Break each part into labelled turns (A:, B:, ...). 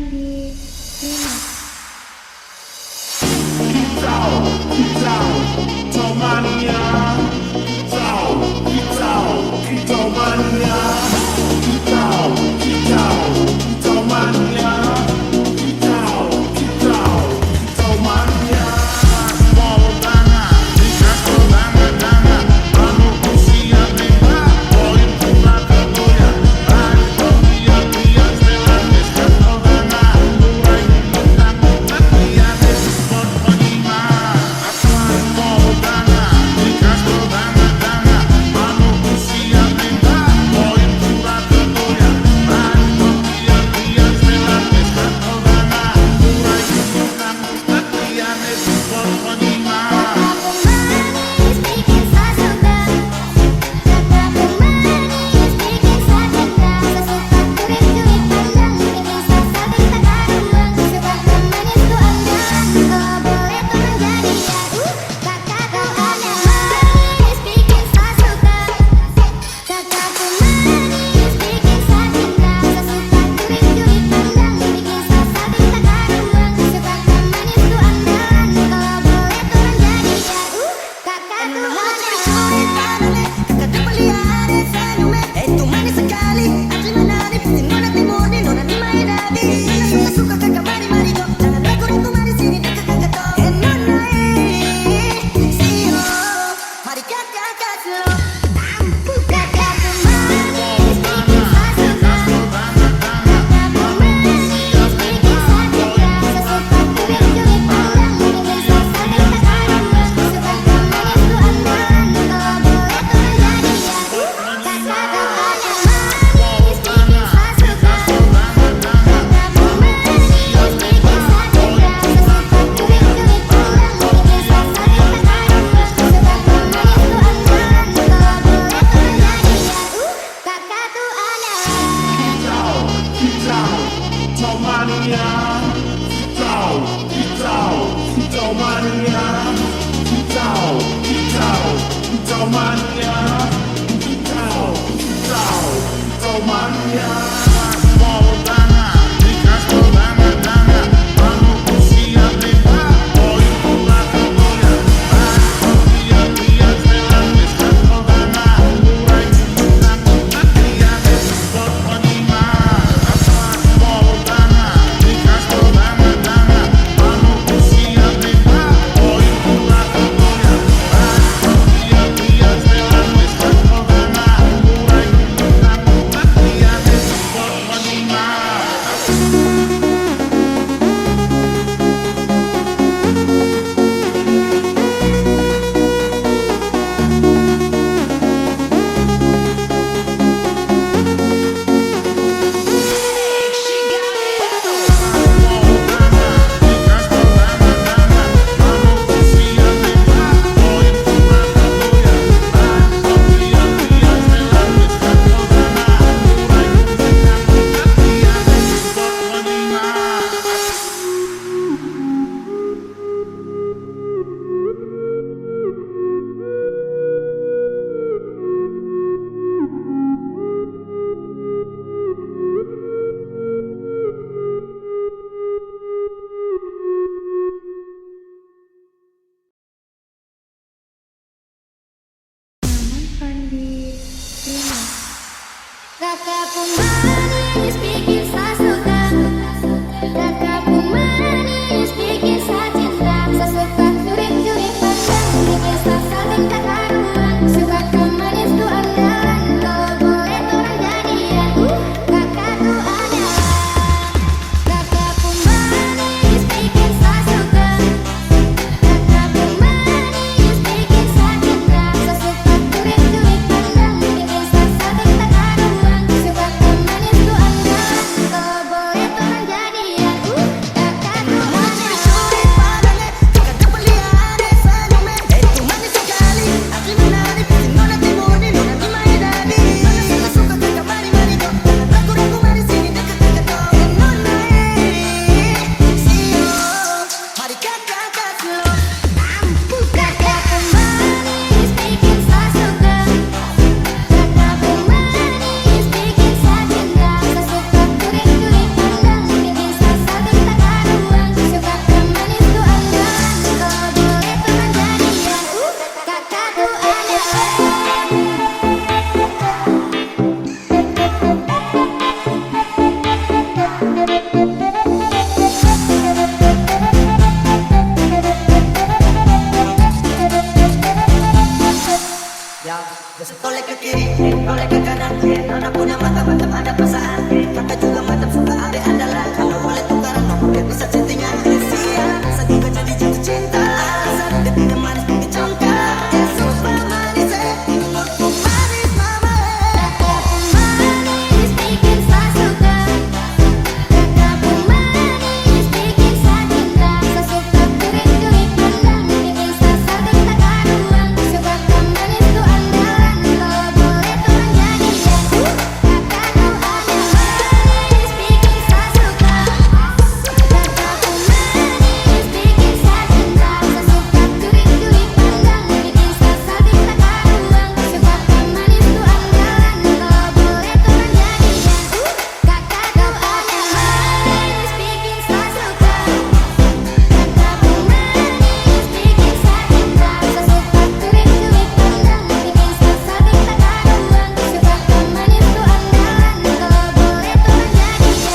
A: di Remix.
B: Kicau, kicau, kicau mania. Kicau, kicau, kicau mania. Kicau, kicau, kicau mania. Kicau, kicau, kicau mania. Mau tangan, dikasih tangan-tangan. Lalu usia lima, poin pula kegoyang. Hari pembiak-biak, selanis kacau tangan. Mulai mentang-mentang dia sport penyimak. Apa mau tangan, dikasih
A: macam suka ada andalan. Kalau boleh tukaran nomor biar bisa chattingan. Sia, saking gak jadi jatuh cinta. Alasan dia tidak manis bikin congkak. Dia super manis, menurutku manis mama.
C: Manis bikin saya suka. Kakakku manis bikin saya cinta. Saya suka kurik-kurik pandang, bikin saya sakit tak karuan. Sebab kau manis tuh andalan, kalau boleh tuh jadian. Kakakku ada manis bikin saya suka. Kakakku manis bikin saya cinta. Saya suka kurik-kurik pandang, bikin saya sakit tak karuan. Sebab kau manis tuh andalan, kalau boleh tuh jadian. Kakakku ada manis bikin saya suka. Kakakku manis bikin saya cinta. Saya suka kurik-kurik pandang, bikin saya sakit tak karuan. Sebab kau manis tuh andalan, kalau boleh tuh jadian.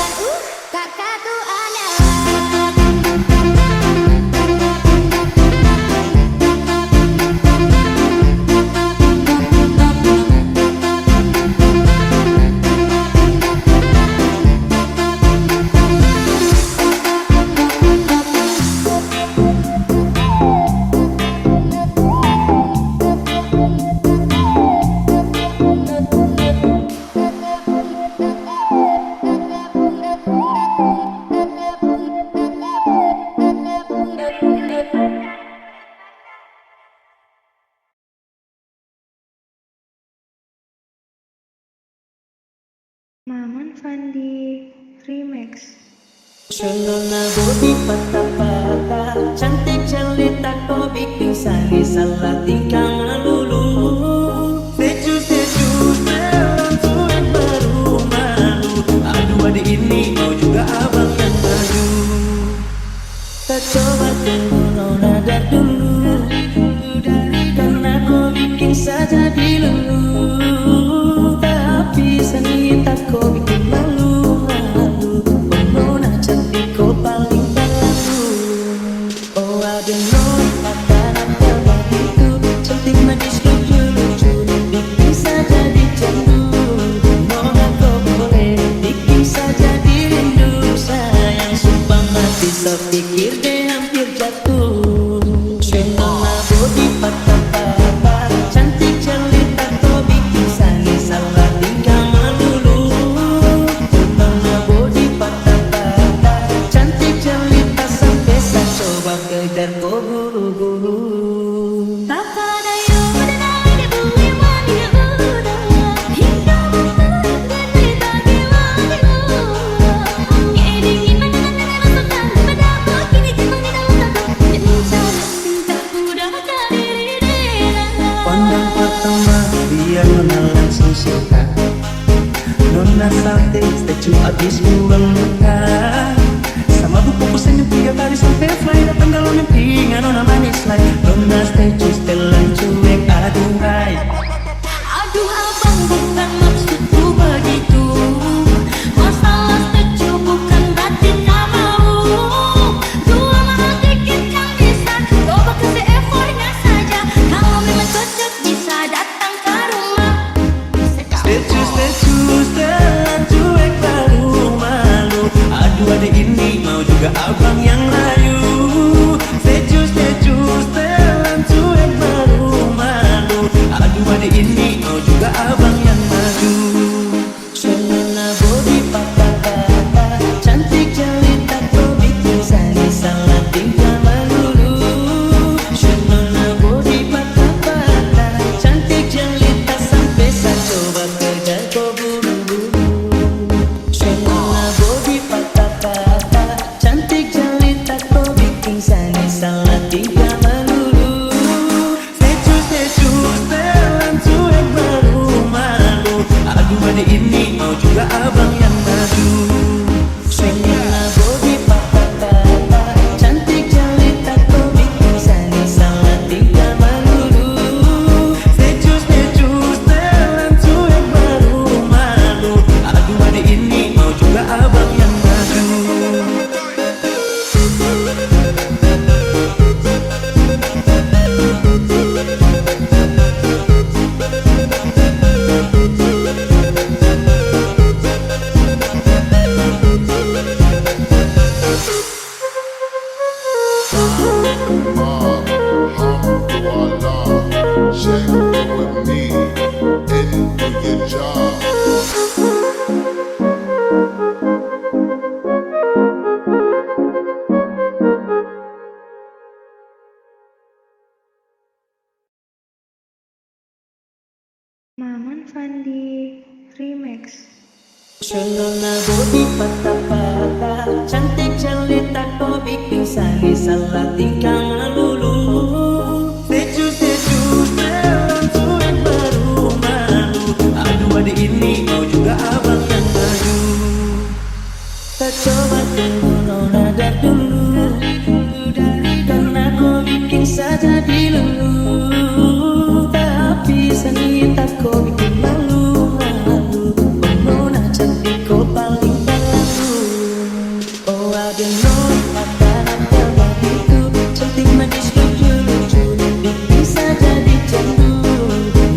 C: Kakakku
D: Maman Fandi Remix.
A: Nona body patah-patah, cantik jelita kau bikin saya salah tingkah melulu. Seju-seju dalam cuek baru malu. Aduh adik ini mau juga abang yang maju. Kita coba tunggu Nona dari dulu, karena kau bikin saja dilulu. Tapi seni tak kau bikin malu-malu. Nona cantik kau paling baru. Oh ada Nona makanan yang begitu cantik manis lucu-lucu, bikin saja dicandu. Nona kau boleh bikin saja dirindu. Sayang sumpah mati saya pikir deh hampir jatuh. Nona body patah-patah, cantik jelita kau bikin saya salah tingkah melulu. Nona body patah-patah, cantik jelita sampai saya coba kejar kau buru-buru. Pandang pertama biar Nona langsung suka. Nona salting statue abis buang muka. Sama buku pesan yang 3 kali sampai fly. Datang dalam mimpi Nona manis like. Nona statue setelan cuek aduhai.
C: Aduh abang bukan maksudku begitu. Masalah statue bukan berarti tak mau. Dua mahal dikit yang bisa coba kasih effortnya saja. Kalau memang cocok bisa datang ke rumah.
A: Statue setelan cuek baru malu. Aduh adik ini mau juga abang yang layu. Statue setelan cuek baru malu. Aduh adik ini mau juga abang yang maju. Nona body patah-patah, cantik jelita kau bikin sani salah tingkah melulu. Seju-seju dalam cuek baru malu. Aduh adik ini kau juga abang yang maju. Tak coba tunggu Nona dari dulu, karena kau bikin saja dilulu. Tapi seni tak kau bikin malu. Nona cantik kau paling baru. Oh ada Nona makanan terbaik itu, cantik manis lucu-lucu, bikin saja dicandu.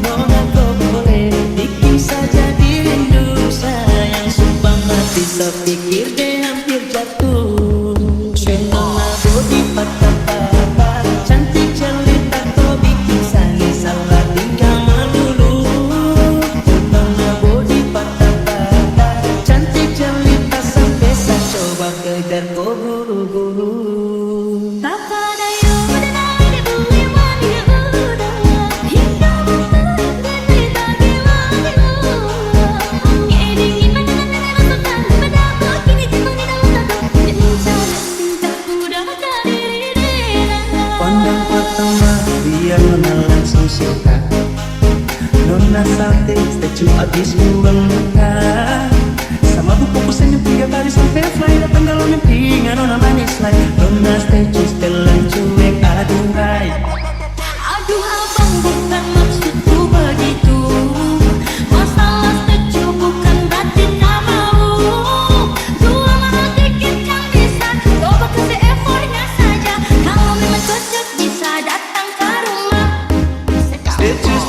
A: Nona kau boleh bikin saja dirindu. Sayang sumpah mati sepikir deh hampir jatuh. Nona body patah-patah, cantik jelita kau bikin sani salah tingkah melulu. Nona body patah-patah, cantik jelita sampai saya coba kejar kau buru-buru. Pandang pertama biar Nona langsung suka. Nona salting statue abis buang muka. Sama buku pesan yang 3 kali sampai fly. Datang kalau mimpi Nona manis like. Nona statue setelan cuek aduhai.
C: Aduh abang bukan maksudku begitu. Masalah statue bukan berarti tak mau. Dua mahal tiket yang bisa, coba kasih effortnya saja. Kalau memang cocok bisa datang ke rumah.
A: Statue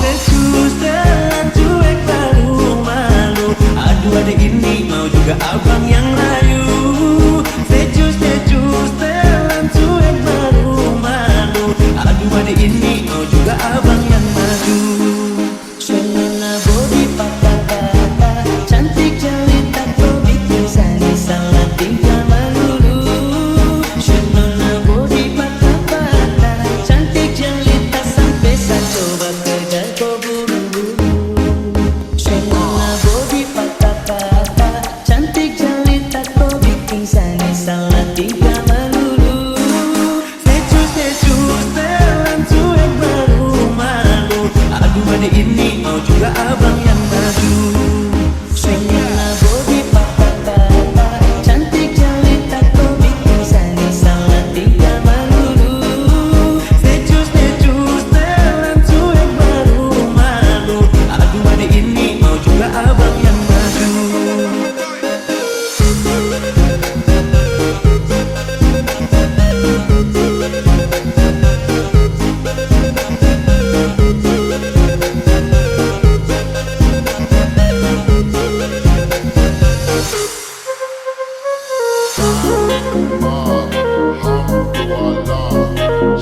A: setelan cuek baru malu. Aduh adik ini mau juga abang yang layu. Statue setelan cuek baru malu. Aduh adik ini mau juga abang yang maju. Nona body patah-patah, cantik jelita kau bikin sani salah tingkah melulu. Nona body patah-patah, cantik jelita sampai saya coba kejar kau buru-buru. Nona body patah-patah, cantik jelita kau bikin sani salah tingkah melulu. Statue setelan cuek baru malu. Aduh adik ini mau juga abang yang maju. Nona body patah-patah, cantik jelita kau bikin sani salah tingkah melulu. Statue setelan cuek baru malu. Aduh adik ini mau juga abang yang maju.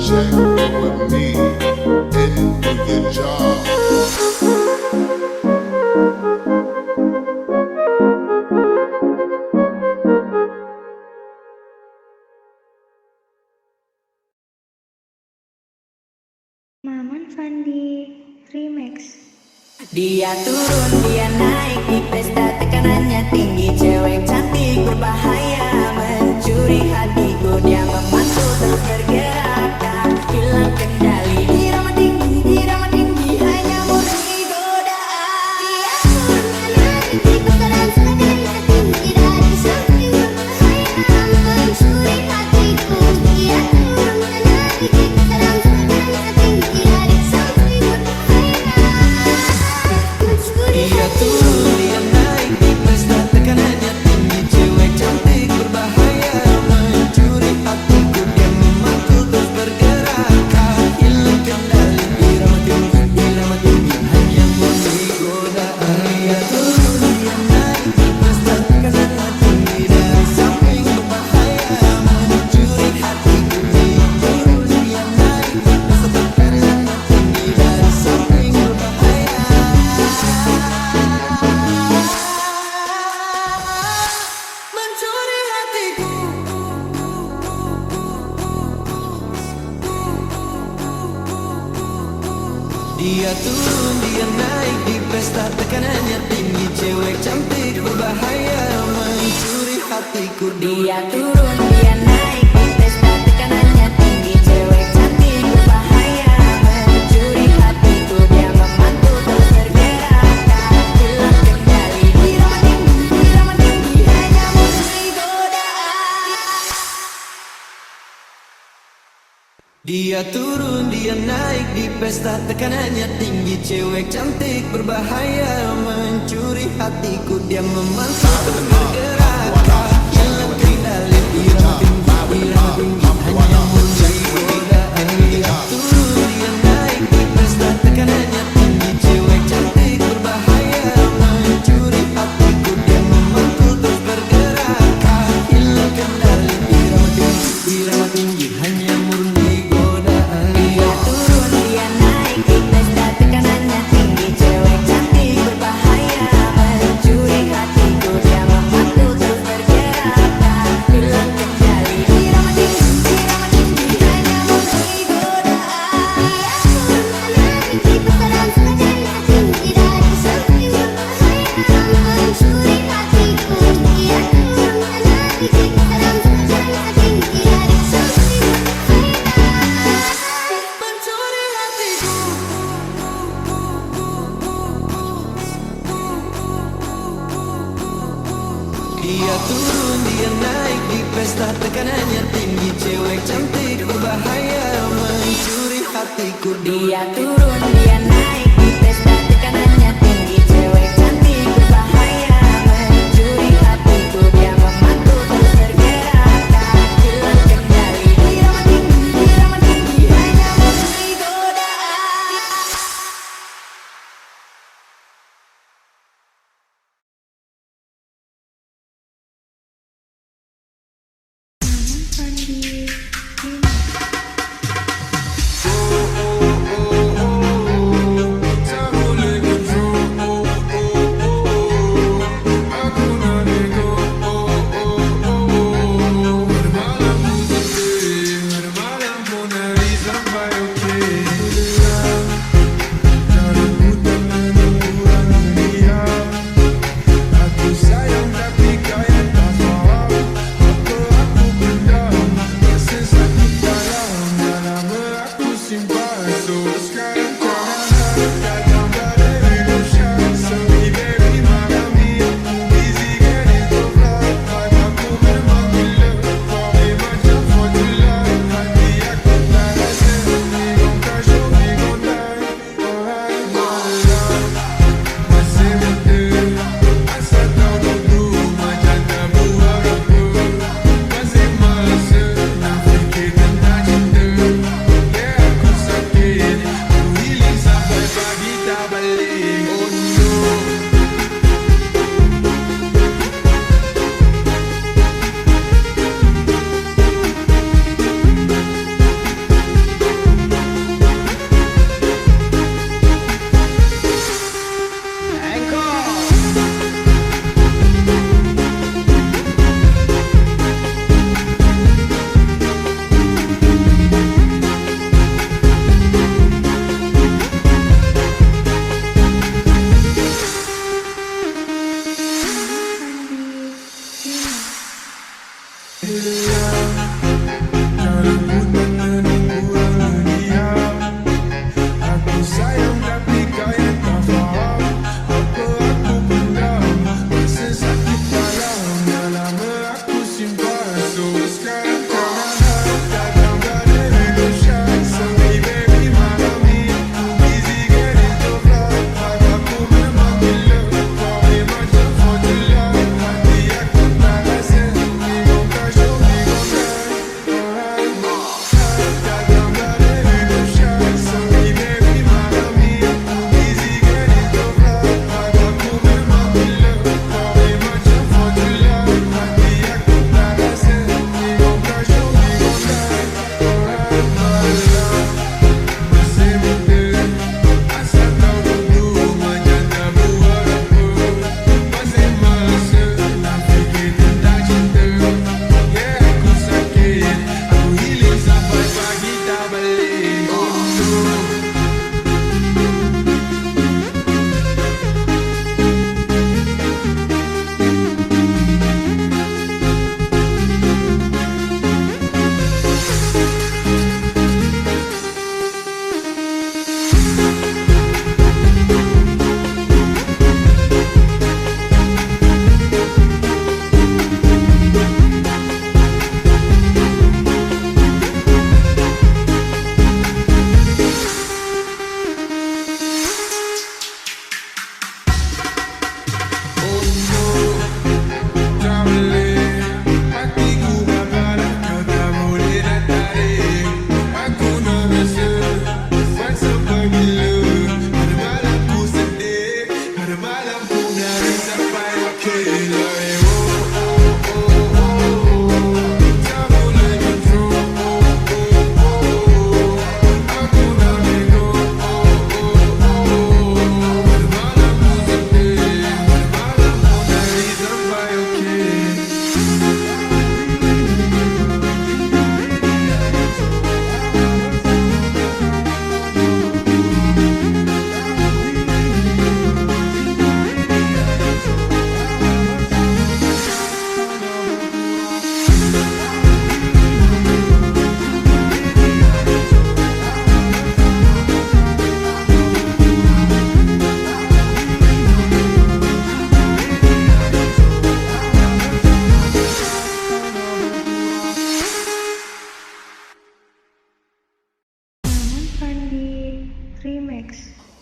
B: Check with me and do your job.
D: Maman Fandi Remix.
A: Dia turun, dia naik di pesta, tekanannya tinggi. Cewek cantik berbahaya, mencuri hatiku. Dia memantul terus bergerak, tak hilang kendali. Irama tinggi, hanya murni godaan.
C: Dia turun menarik di kotoran selatan tinggi dari sambil berhayal mencuri hatiku. Dia turun menarik di kotoran selatan tinggi dari sambil berhayal mencuri
A: Dia
C: hatiku.
A: turun, dia naik di pesta, tekanannya tinggi. Cewek cantik Dia turun, dia naik di pesta, tekanannya tinggi. Cewek cantik berbahaya mencuri hatiku. Dia turun, dia naik di pesta, tekanannya tinggi. Cewek cantik berbahaya mencuri hatiku. Dia memantul terus bergerak, hilang kendali. Irama tinggi, hanya memberi godaan. Dia turun, dia naik di pesta, tekanannya tinggi. Cewek cantik berbahaya mencuri hatiku. Dia memantul terus bergerak, hilang kendali. Irama tinggi, hanya memberi godaan. Dia turun, dia naik di pesta, tekanannya tinggi. Cewek cantik berbahaya mencuri hatiku. Dia memantul terus bergerak, hilang kendali. Irama tinggi, hanya murni godaan. Dia turun, dia naik di pesta, tekanannya tinggi. Cewek cantik berbahaya mencuri hatiku. Dia memantul terus bergerak, hilang kendali. Irama tinggi, hanya murni godaan.
C: Dia turun, naik di pesta dan sengaja tinggi dari sepi berbahaya mencuri hatiku. Dia turun, naik di pesta dan sengaja tinggi dari sepi berbahaya
A: Mencuri hatiku. Dia turun, dia naik di pesta, tekanannya tinggi. Cewek cantik berbahaya mencuri hatiku. Dia turun, dia naik di pesta, tekanannya tinggi. Cewek cantik berbahaya mencuri hatiku. Dia memantul terus bergerak, hilang kendali. Irama tinggi, hanya memberi godaan.
D: Sandi, remix.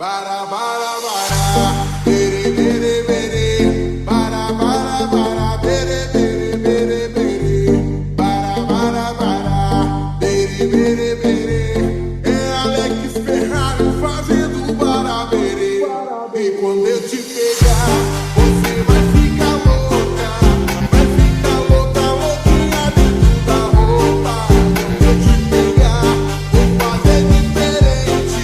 B: Para, bere, bere, bere. Para, bere, bere, bere, bere. Para, bere, bere, bere. É Alex Ferrari fazendo barabere. E quando eu te pegar, você vai ficar louca. Vai ficar louca, louquinha dentro da roupa. Quando eu te pegar, vou fazer diferente.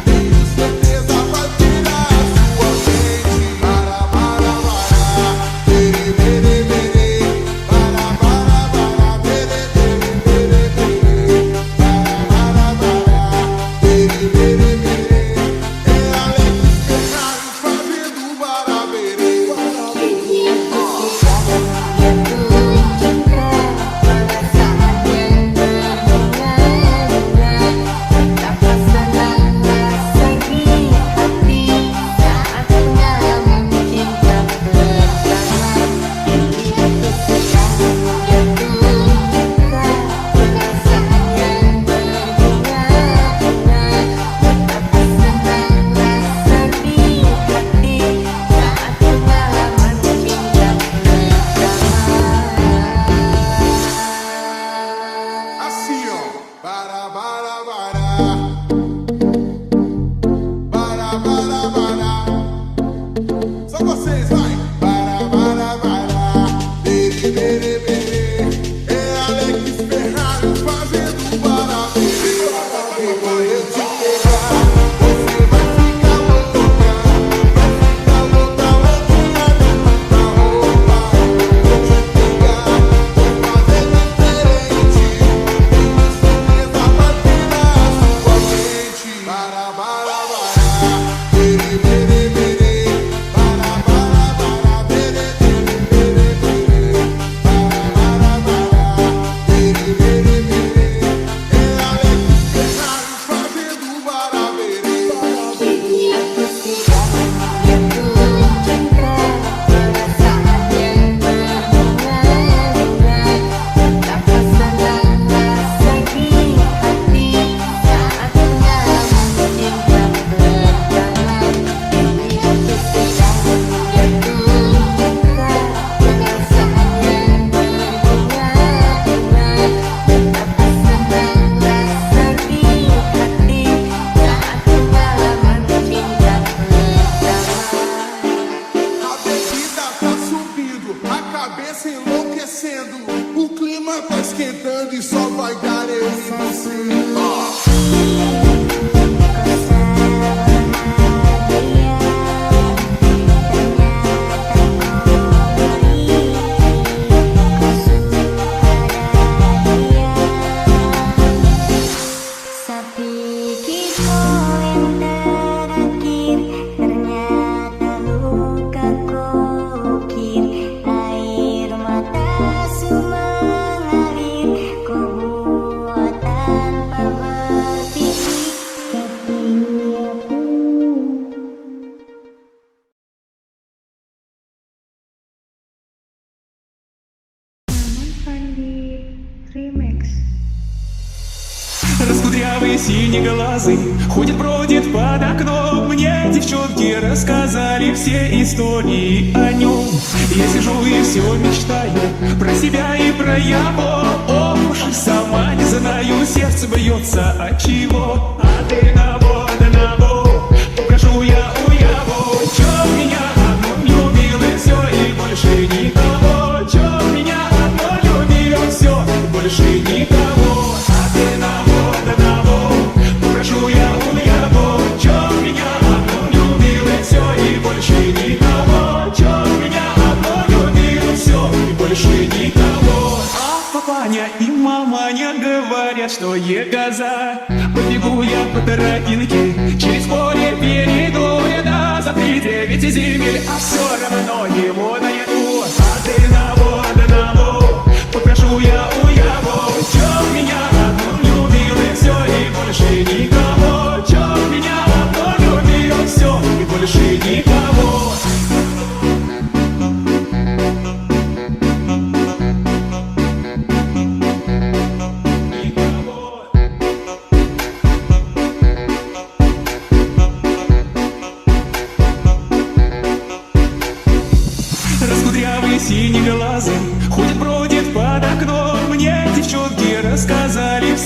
B: Tenho certeza vai tirar a sua mente. Para, bere, bere, bere. Para, bere, bere, bere, bere. Para, bere, bere, bere. É Alex Ferrari fazendo barabere. Assim, ó. Para, para. Só vocês, vai. Para, bere, bere, bere. É Alex Ferrari fazendo barabere. E quando eu te pegar, você vai ficar louca. Vai ficar louca, louquinha dentro da roupa. Quando eu te pegar, vou fazer diferente. Tenho certeza vai tirar a sua mente. Para, bere, bere, bere. Para, bere, bere, bere, bere. Para, bere, bere, bere. É Alex Ferrari fazendo barabere. A bebida tá subindo, a cabeça enlouquecendo. O clima tá esquentando e só vai dar eu e você.
C: Sapi kita yang terakhir ternyata luka kokir, air mata semua mengalir, kau buat tanpa berpikir, tapi aku.
D: Namun Fandi Remix.
E: Раскудрявый синеглазый ходит-бродит под окном. Мне девчонки рассказали все истории о нем. Я сижу и все мечтаю про себя и про его. Ох уж и сама не знаю, сердце бьется от чего. А ты на бок, попрошу я у его. Чё меня одну любил и все, и больше никого. Чё меня одну любил, все, и больше никого. А ты на бок, попрошу я у его. Чё меня одну любил и все, и больше никого. Чё меня одну любил, все, и больше никого. А папаня и маманя говорят, что егоза. Побегу я по тропинке, через поле перейду я за 3-9 земель, а все равно его найду. А ты на бок, попрошу я у его. Чё меня одну любил и все, и больше никого. Чё меня одну любил, все, и больше никого.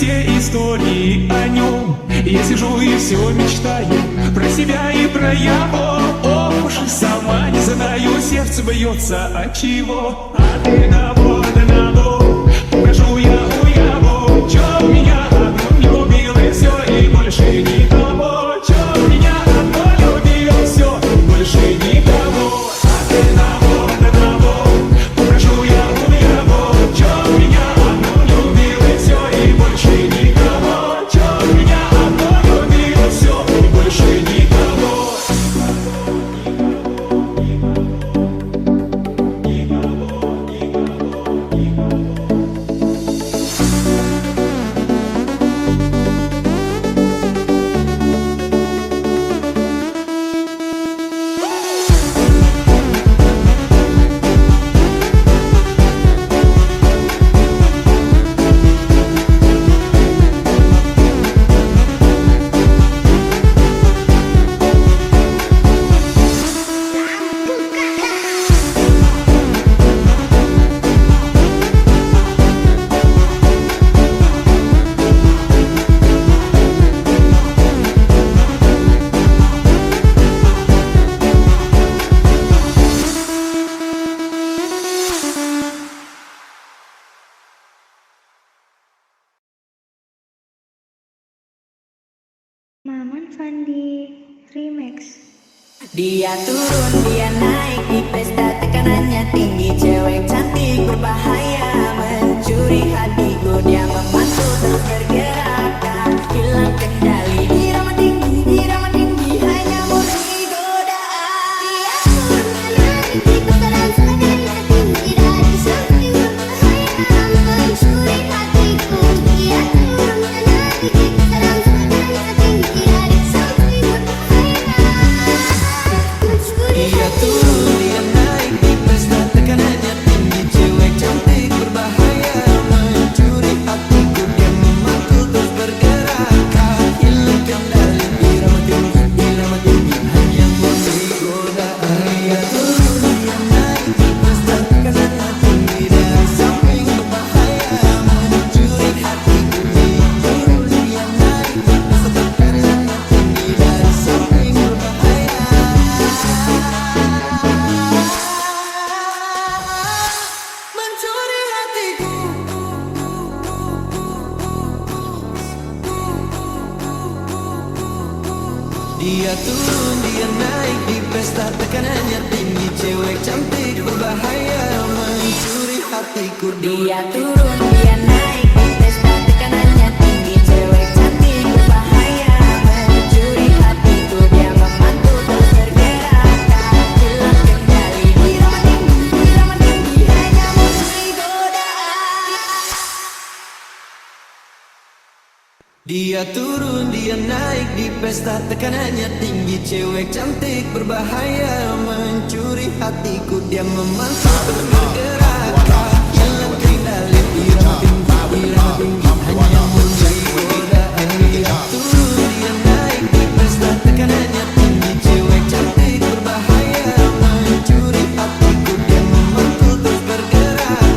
E: все истории о нем. Я сижу и все мечтаю про себя и про его. Ох уж и сама не знаю, сердце бьется от чего. А ты на воду, прошу я у его. Чё меня одну не любил и все, и больше никого. Чё меня одно любил, все, и больше никого. А ты на воду, прошу я у его. Чё меня одну любил и все, и больше никого. Чё меня одно любил, все, и больше никого.
D: Maman Fandi Remix.
A: Dia turun, dia naik di pesta, tekanannya tinggi. Cewek cantik berbahaya, mencuri hatiku. Dia memantul terus bergerak, tak hilang kendali. Irama tinggi, hanya murni godaan.
C: Dia turun naik di putaran tekanannya tinggi. Dari samping berbahaya, mencuri hatiku. Dia turun naik di putaran tekanannya tinggi. Dari samping berbahaya, mencuri
A: Dia turun, dia naik di pesta, tekanannya tinggi. Cewek cantik berbahaya, mencuri hatiku. Dia memantul terus bergerak, tak hilang kendali. Irama tinggi, hanya murni godaan. Dia turun, dia naik di pesta, tekanannya tinggi. Dari samping berbahaya, mencuri hatiku. Dia turun, dia naik di pesta, tekanannya tinggi. Dari samping berbahaya, mencuri hatiku. Dia turun, dia naik di pesta, tekanannya tinggi. Cewek cantik berbahaya, mencuri hatiku. Dia turun, dia naik di pesta, tekanannya tinggi. Cewek cantik berbahaya, mencuri hatiku. Dia memantul terus bergerak, tak hilang kendali. Irama tinggi, hanya murni godaan. Dia turun, dia naik di pesta, tekanannya tinggi. Cewek cantik berbahaya, mencuri hatiku. Dia memantul terus bergerak, tak hilang kendali. Irama tinggi, hanya murni godaan. Dia turun, dia naik di pesta, tekanannya tinggi. Cewek cantik berbahaya, mencuri hatiku. Dia memantul terus bergerak, tak hilang kendali. Irama tinggi, hanya murni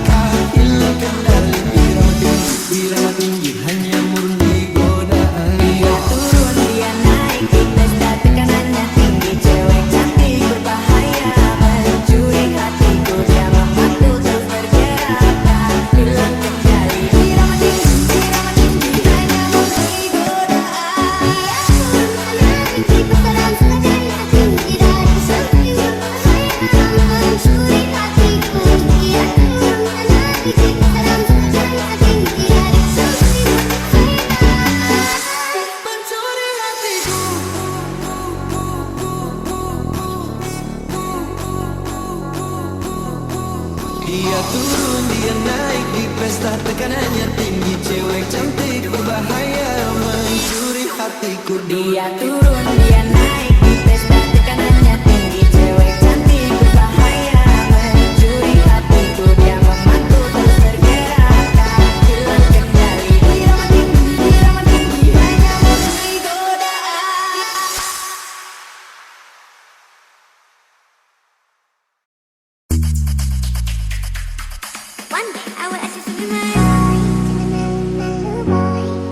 A: godaan. Dia turun, dia naik di pesta, tekanannya tinggi. Cewek cantik berbahaya, mencuri hatiku. Dia memantul terus bergerak, tak hilang kendali. Irama tinggi, hanya murni godaan.
C: naik di putaran tekanannya tinggi. Dari samping berbahaya, mencuri hatiku. Dia turun naik di putaran tekanannya tinggi. Dari samping berbahaya,
A: Mencuri hatiku. Dia turun, dia naik di pesta, tekanannya tinggi. Cewek cantik berbahaya, mencuri hatiku. Dia turun, dia naik di pesta, tekanannya tinggi. Cewek cantik berbahaya, mencuri hatiku. Dia memantul terus bergerak, tak hilang kendali. Irama tinggi, hanya murni godaan.
C: one day I will ask you to be my boy.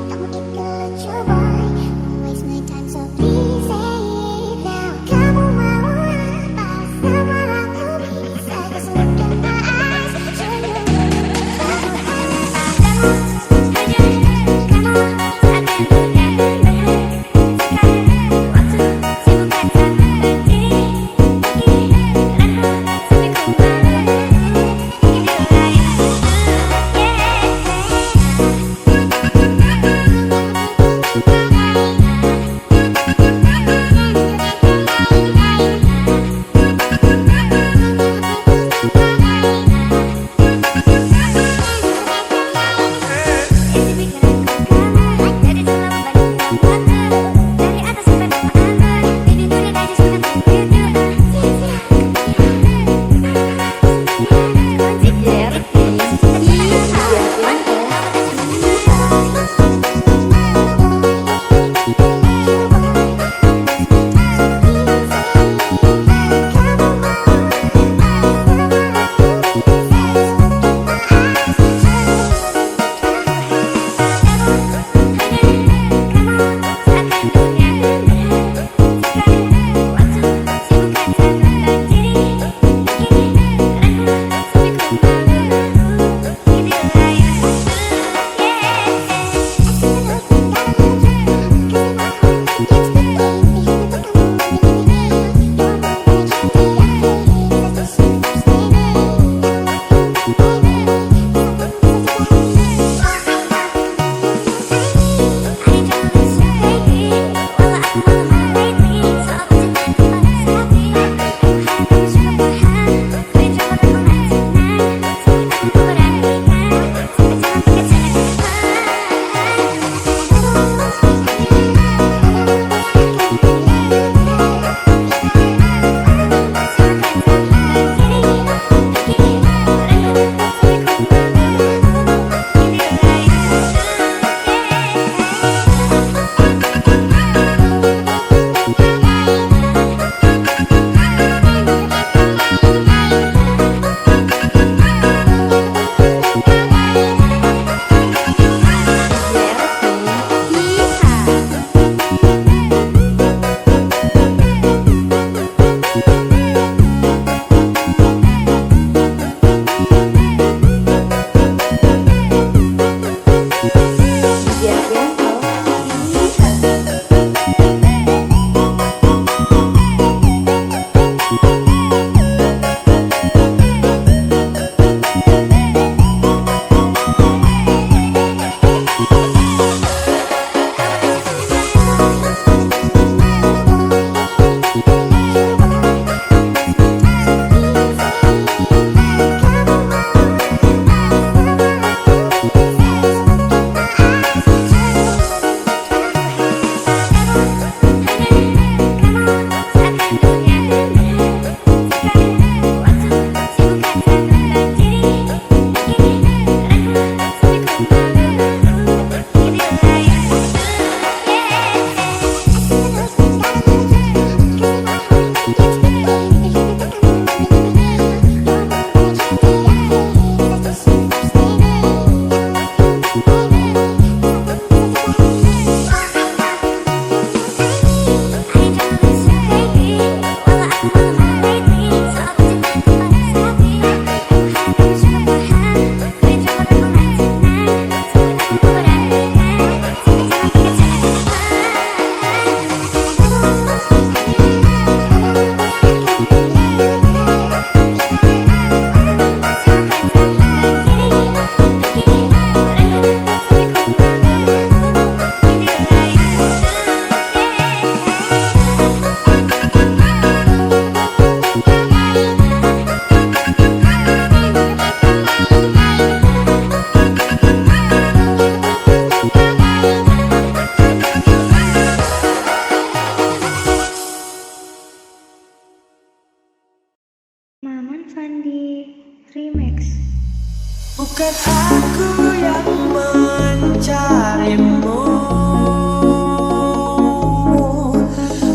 A: Bukan aku yang mencarimu,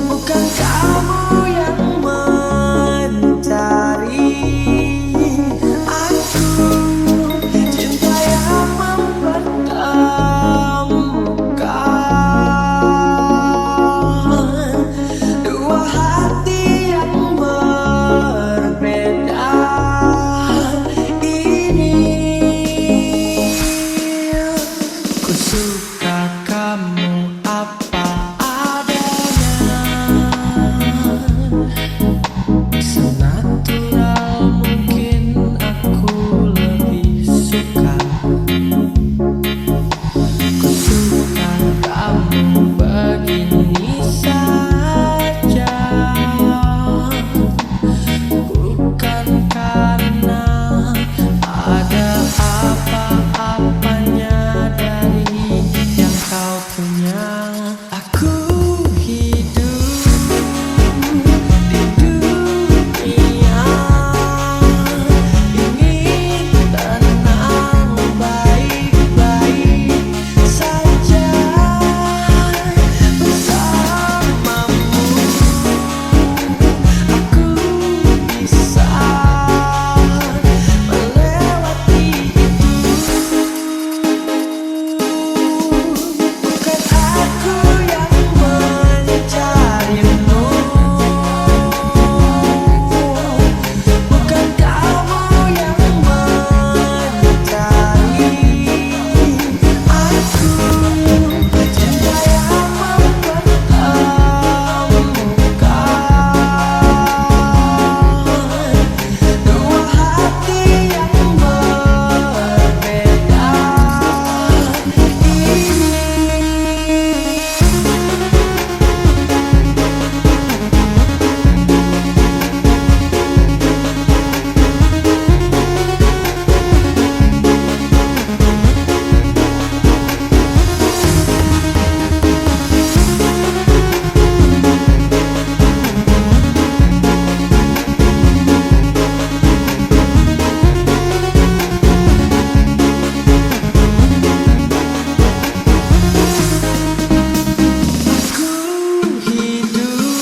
A: bukan kamu yang mencari aku. Cinta yang mempertemukan dua hati yang berbeda ini. Ku suka kamu apa adanya, senatural mungkin aku lebih suka. Ku suka kamu begini saja, bukan karena ada apa-apanya dari yang kau punya. Aku hidup di dunia ingin tenang, baik-baik saja bersamamu. Aku bisa melewati itu. Bukan aku yang mencarimu, bukan kamu yang mencari aku. Cinta yang mempertemukan dua hati yang berbeda ini. Aku hidup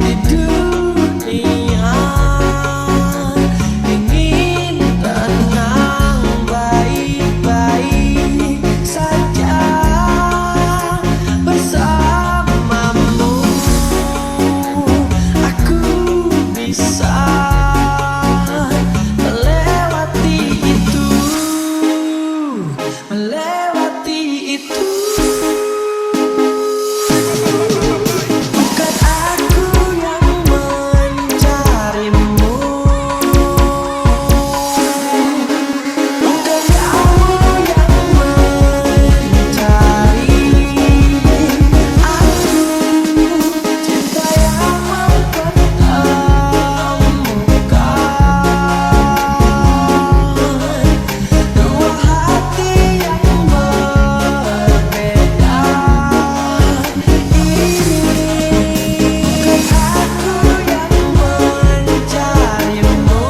A: di dunia ingin tenang, baik-baik saja bersamamu. Aku bisa melewati itu, melewati itu. Bukan aku yang mencarimu, bukan kamu yang mencari aku. Cinta yang mempertemukan dua hati yang berbeda ini. Bukan aku yang mencarimu,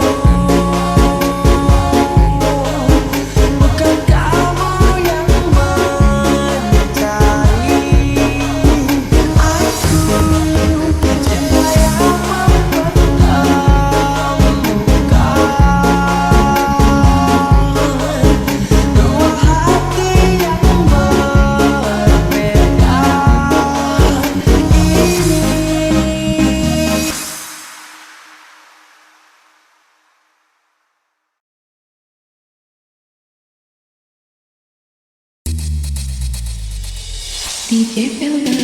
A: bukan kamu yang mencari aku. Cinta yang mempertemukan dua hati yang berbeda ini. DJ Felder.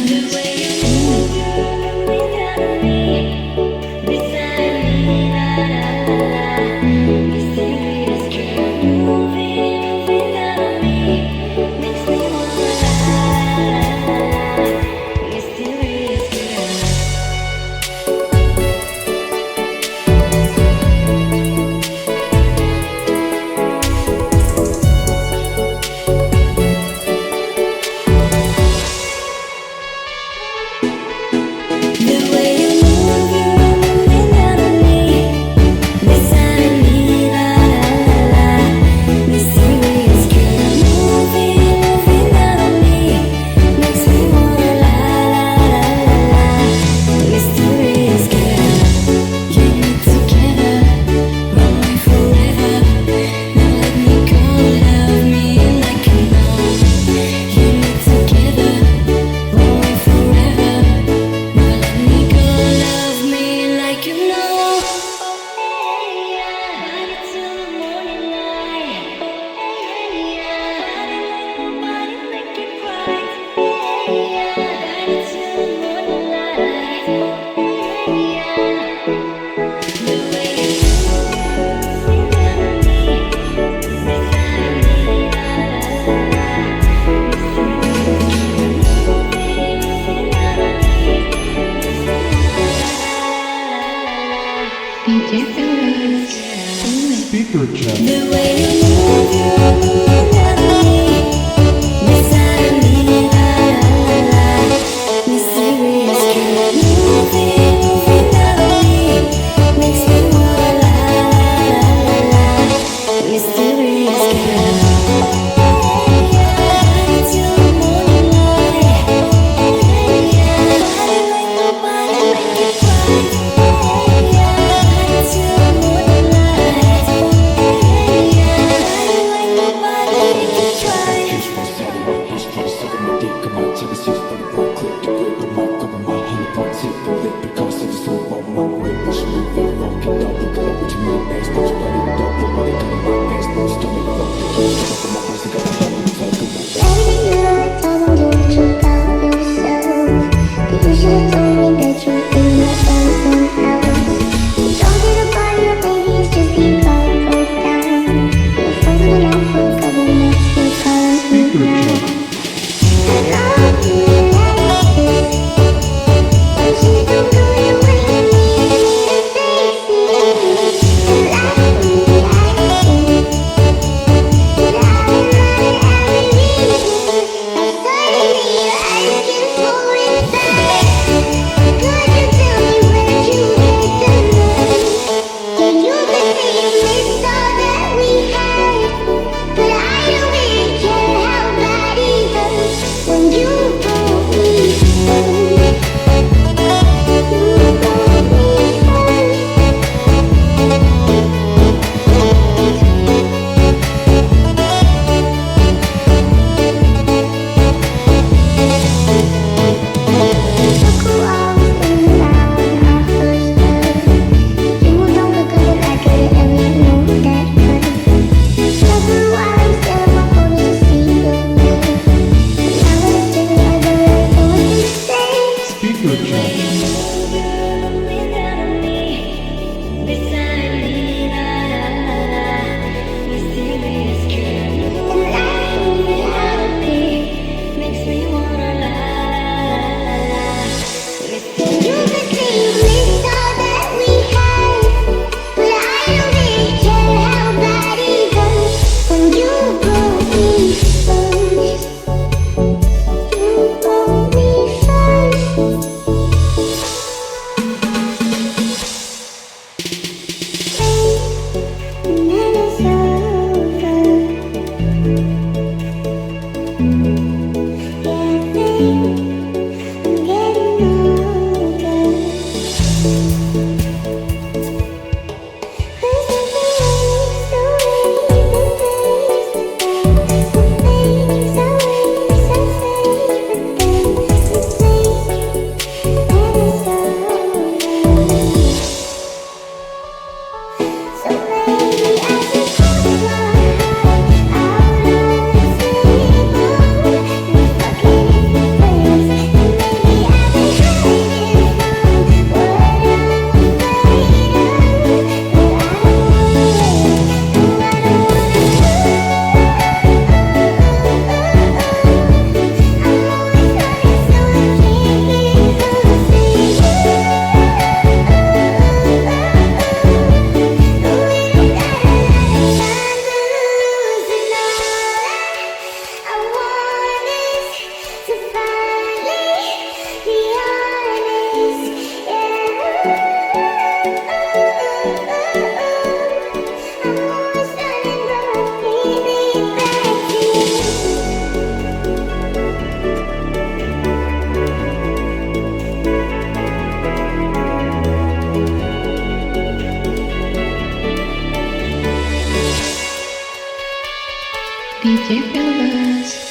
D: DJ Velvet Remix.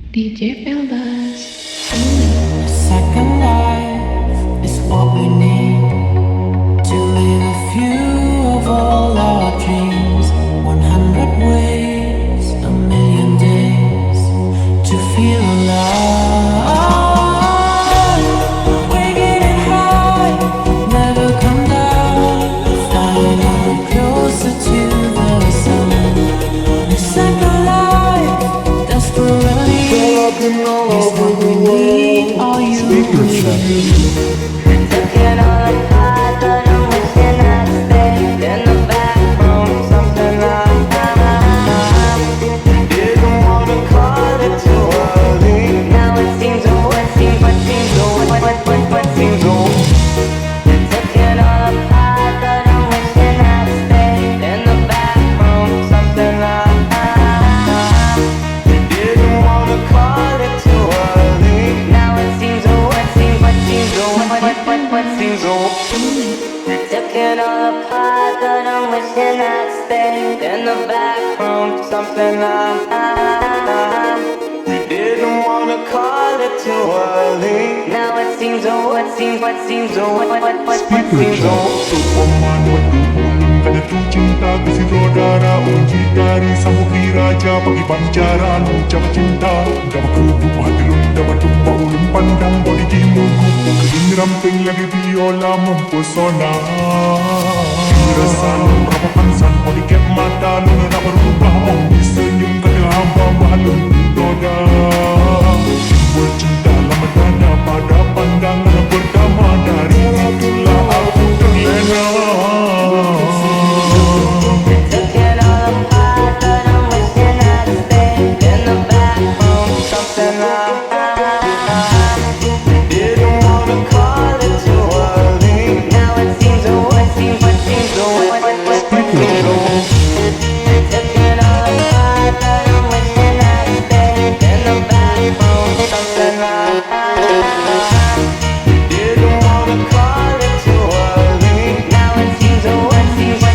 D: DJ Pelbas.
A: Second life is what we need to live a few of all our dreams. 100 ways, a million days to feel alive. We're getting high, never come down, flying ever closer to the sun. The second life, desperately, is what we need. Are you
F: Taking all apart, but I'm wishing I'd stayed in the back room, something like didn't wanna call it too early. Now it seems what seems Taking all apart, but I'm wishing I'd stayed in the back room, something like didn't wanna call it too early. Now it seems what seems Taking all apart, but I'm wishing I'd stayed in the back room, something like didn't wanna call it too early. Now it seems what seems
E: Superman berdua kan jatuh cinta kasih saudara uji dari samudri raja bagi pancaran ucap cinta dapat kerubuk hati lun dapat tumpah ulun pandang body jimuku kegini ramping lagi biola mempesona dirasan merapakan san body cap mata lun nak berubah om disenyum kata hamba mahlun doda simbol cinta lama dada pada pandangan pertama dari itulah aku terlena.
F: Taking all apart, but I'm wishing I'd stayed in the back room, something like didn't wanna call it too early. Now it seems what seems Taking all apart, but I'm wishing I'd stayed in the back room, something like didn't wanna call it too early. Now it seems what seems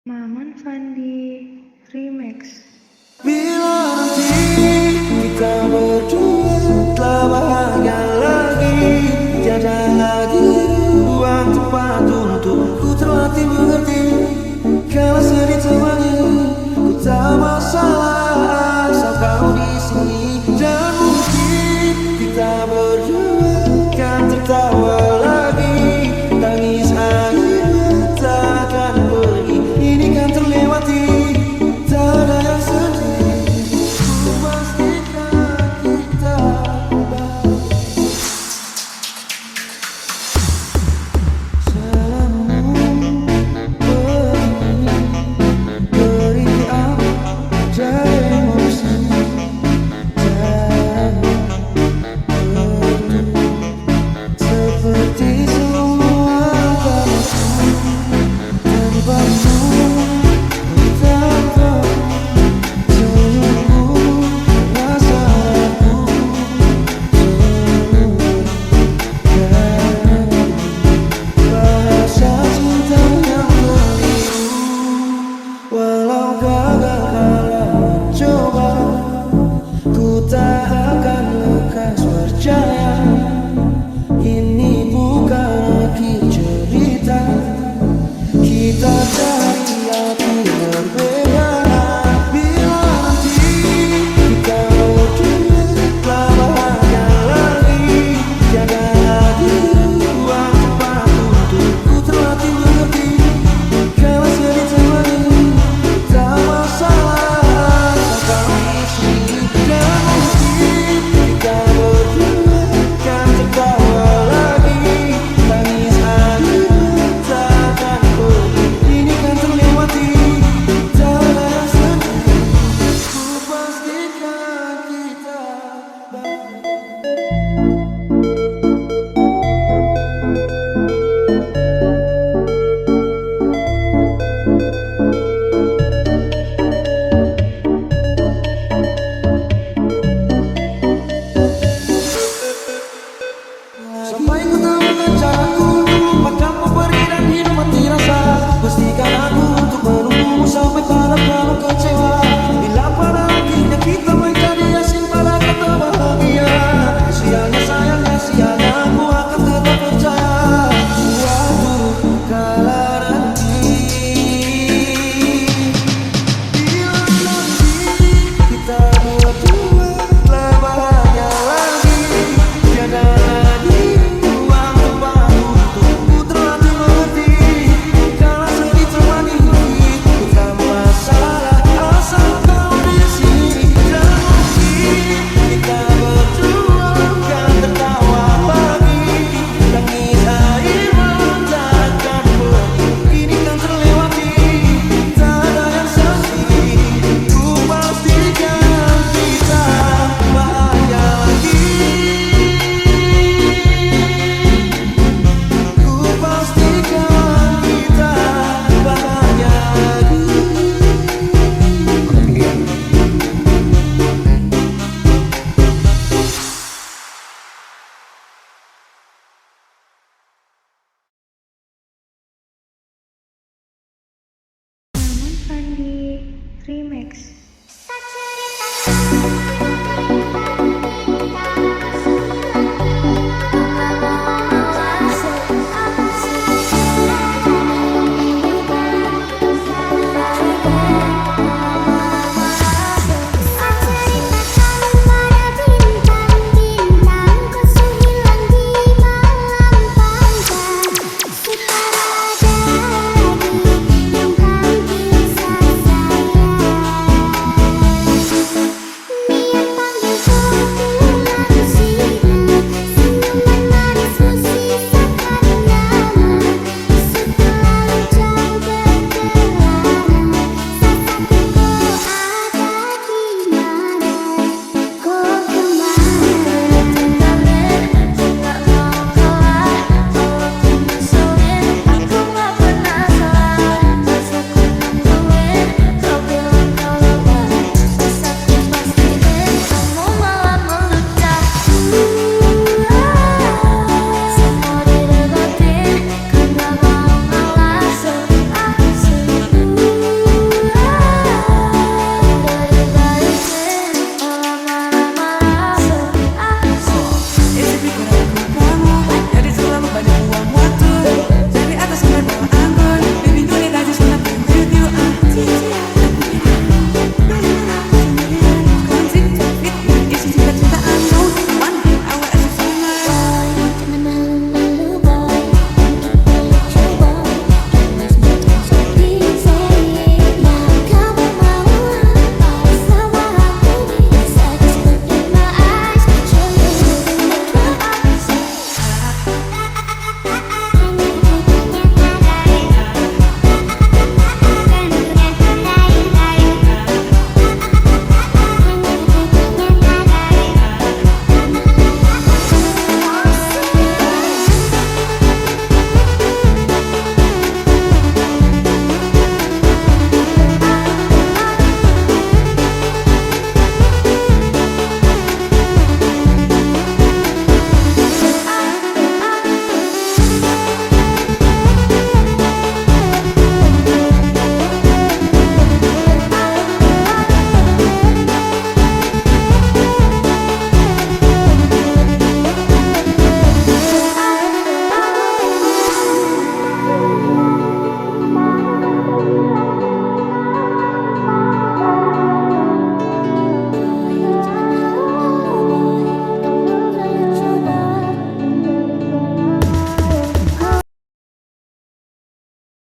D: Maman Fandi Remix.
A: Bila nanti kita berdua telah bahagia lagi, tiada lagi ruang tempat untuk ku terlatih mengerti. Kalau sedih temani, ku tak masalah asal kau di sini. Dan mungkin kita berdua kan tertawa